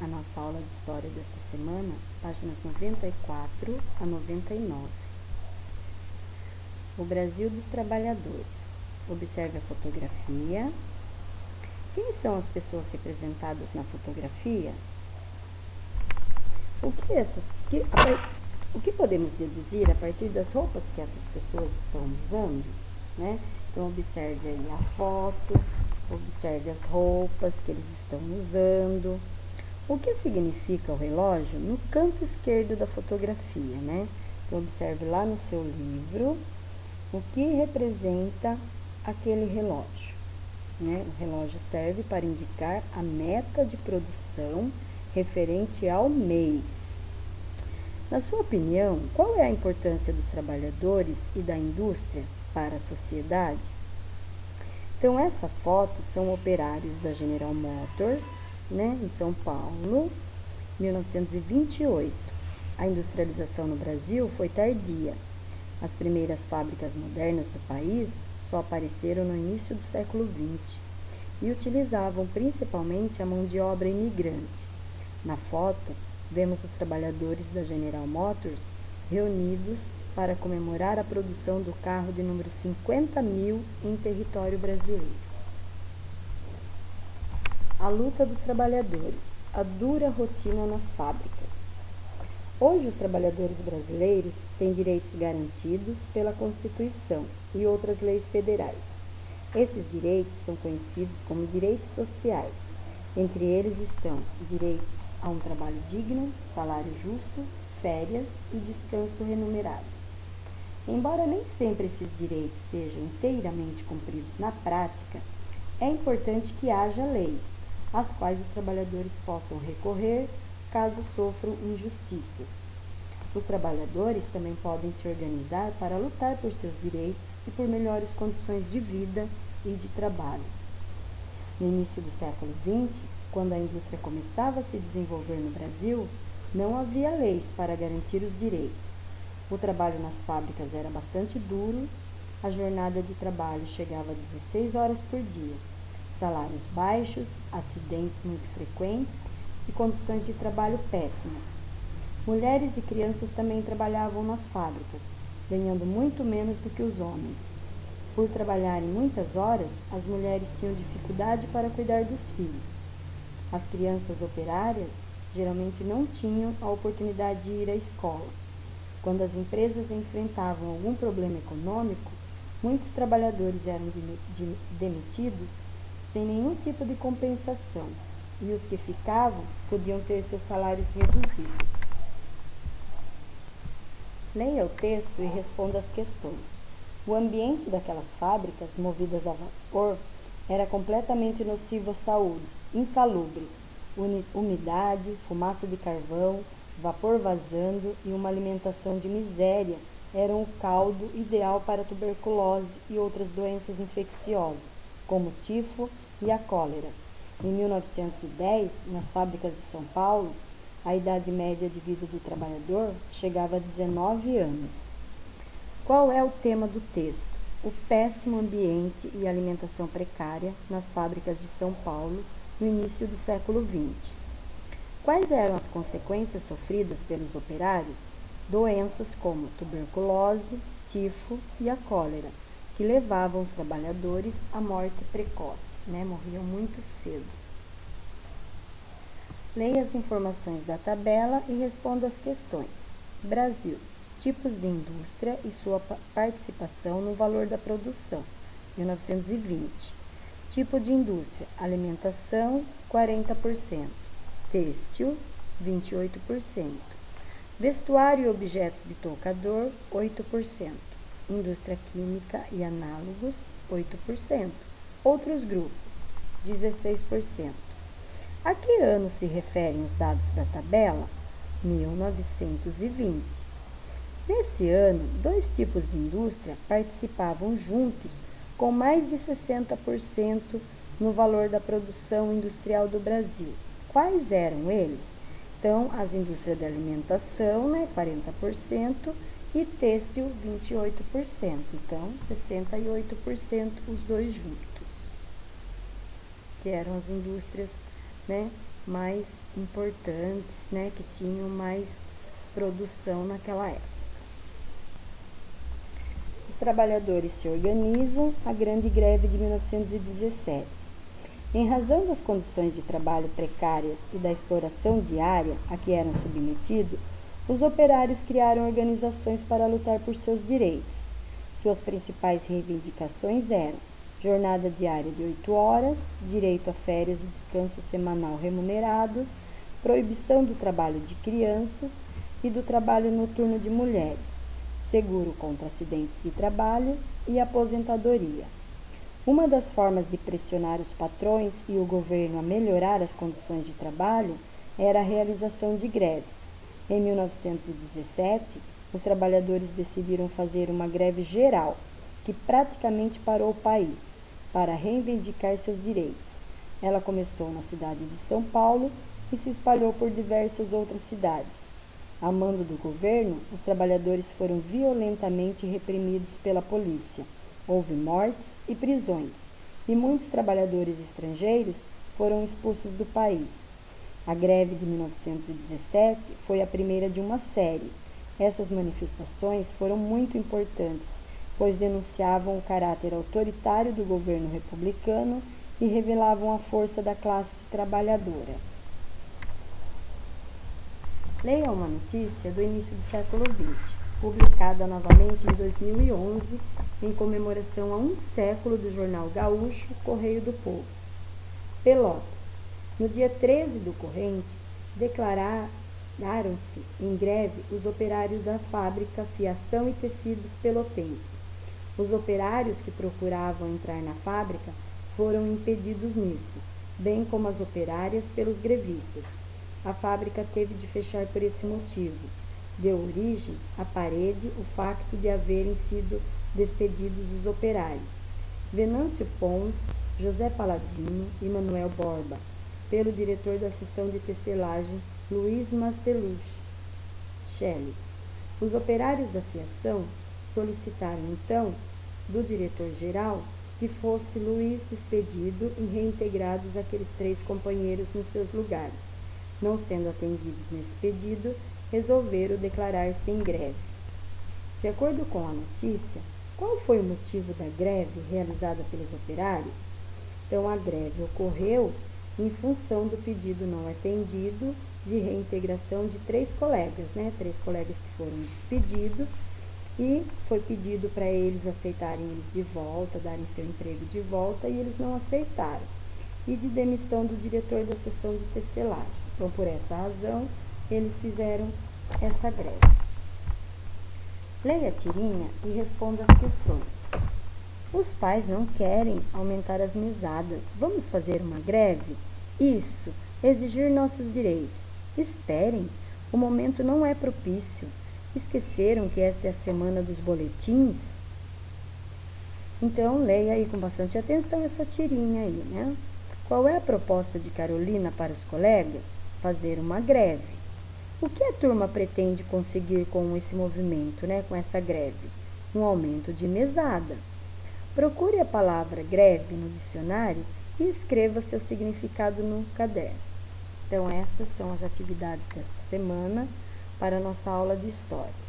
a nossa aula de história desta semana, páginas 94 a 99. O Brasil dos Trabalhadores. Observe a fotografia. Quem são as pessoas representadas na fotografia? O que podemos deduzir a partir das roupas que essas pessoas estão usando, né? Então, observe aí a foto, observe as roupas que eles estão usando. O que significa o relógio? No canto esquerdo da fotografia, né? Então, observe lá no seu livro o que representa aquele relógio, né? O relógio serve para indicar a meta de produção referente ao mês. Na sua opinião, qual é a importância dos trabalhadores e da indústria para a sociedade? Então, essa foto são operários da General Motors, né, em São Paulo, 1928. A industrialização no Brasil foi tardia. As primeiras fábricas modernas do país só apareceram no início do século XX e utilizavam principalmente a mão de obra imigrante. Na foto, vemos os trabalhadores da General Motors reunidos para comemorar a produção do carro de número 50.000 em território brasileiro. A luta dos trabalhadores, a dura rotina nas fábricas. Hoje, os trabalhadores brasileiros têm direitos garantidos pela Constituição e outras leis federais. Esses direitos são conhecidos como direitos sociais. Entre eles estão direitos a um trabalho digno, salário justo, férias e descanso remunerado. Embora nem sempre esses direitos sejam inteiramente cumpridos na prática, é importante que haja leis, às quais os trabalhadores possam recorrer caso sofram injustiças. Os trabalhadores também podem se organizar para lutar por seus direitos e por melhores condições de vida e de trabalho. No início do século XX, quando a indústria começava a se desenvolver no Brasil, não havia leis para garantir os direitos. O trabalho nas fábricas era bastante duro, a jornada de trabalho chegava a 16 horas por dia, salários baixos, acidentes muito frequentes e condições de trabalho péssimas. Mulheres e crianças também trabalhavam nas fábricas, ganhando muito menos do que os homens. Por trabalharem muitas horas, as mulheres tinham dificuldade para cuidar dos filhos. As crianças operárias geralmente não tinham a oportunidade de ir à escola. Quando as empresas enfrentavam algum problema econômico, muitos trabalhadores eram demitidos sem nenhum tipo de compensação, e os que ficavam podiam ter seus salários reduzidos. Leia o texto e responda as questões. O ambiente daquelas fábricas, movidas a vapor, era completamente nocivo à saúde, insalubre. Umidade, fumaça de carvão, vapor vazando e uma alimentação de miséria eram o caldo ideal para tuberculose e outras doenças infecciosas, como o tifo e a cólera. Em 1910, nas fábricas de São Paulo, a idade média de vida do trabalhador chegava a 19 anos. Qual é o tema do texto? O péssimo ambiente e alimentação precária nas fábricas de São Paulo no início do século XX. Quais eram as consequências sofridas pelos operários? Doenças como tuberculose, tifo e a cólera, que levavam os trabalhadores à morte precoce, morriam muito cedo. Leia as informações da tabela e responda as questões. Brasil. Tipos de indústria e sua participação no valor da produção, 1920. Tipo de indústria, alimentação, 40%, têxtil, 28%, vestuário e objetos de toucador, 8%, indústria química e análogos, 8%, outros grupos, 16%. A que ano se referem os dados da tabela? 1920. Nesse ano, dois tipos de indústria participavam juntos com mais de 60% no valor da produção industrial do Brasil. Quais eram eles? Então, as indústrias de alimentação, 40%, e têxtil, 28%. Então, 68% os dois juntos, que eram as indústrias, mais importantes, né, que tinham mais produção naquela época. Os trabalhadores se organizam, a grande greve de 1917. Em razão das condições de trabalho precárias e da exploração diária a que eram submetidos, os operários criaram organizações para lutar por seus direitos. Suas principais reivindicações eram jornada diária de 8 horas, direito a férias e descanso semanal remunerados, proibição do trabalho de crianças e do trabalho noturno de mulheres, seguro contra acidentes de trabalho e aposentadoria. Uma das formas de pressionar os patrões e o governo a melhorar as condições de trabalho era a realização de greves. Em 1917, os trabalhadores decidiram fazer uma greve geral, que praticamente parou o país, para reivindicar seus direitos. Ela começou na cidade de São Paulo e se espalhou por diversas outras cidades. A mando do governo, os trabalhadores foram violentamente reprimidos pela polícia. Houve mortes e prisões, e muitos trabalhadores estrangeiros foram expulsos do país. A greve de 1917 foi a primeira de uma série. Essas manifestações foram muito importantes, pois denunciavam o caráter autoritário do governo republicano e revelavam a força da classe trabalhadora. Leia uma notícia do início do século XX, publicada novamente em 2011, em comemoração a um século do jornal gaúcho Correio do Povo. Pelotas. No dia 13 do corrente, declararam-se em greve os operários da fábrica Fiação e Tecidos Pelotense. Os operários que procuravam entrar na fábrica foram impedidos nisso, bem como as operárias pelos grevistas. A fábrica teve de fechar por esse motivo. Deu origem à parede o facto de haverem sido despedidos os operários Venâncio Pons, José Paladino e Manuel Borba, pelo diretor da seção de tecelagem Luiz Marcelucci Shelley. Os operários da fiação solicitaram então do diretor-geral que fosse Luiz despedido e reintegrados aqueles 3 companheiros nos seus lugares. Não sendo atendidos nesse pedido, resolveram declarar-se em greve. De acordo com a notícia, qual foi o motivo da greve realizada pelos operários? Então, a greve ocorreu em função do pedido não atendido de reintegração de 3 colegas, 3 colegas que foram despedidos, e foi pedido para eles aceitarem eles de volta, darem seu emprego de volta, e eles não aceitaram. E de demissão do diretor da seção de tecelagem. Então, por essa razão, eles fizeram essa greve. Leia a tirinha e responda as questões. Os pais não querem aumentar as mesadas. Vamos fazer uma greve? Isso, exigir nossos direitos. Esperem, o momento não é propício. Esqueceram que esta é a semana dos boletins? Então, leia aí com bastante atenção essa tirinha aí, né? Qual é a proposta de Carolina para os colegas? Fazer uma greve. O que a turma pretende conseguir com esse movimento, com essa greve? Um aumento de mesada. Procure a palavra greve no dicionário e escreva seu significado no caderno. Então, estas são as atividades desta semana para a nossa aula de História.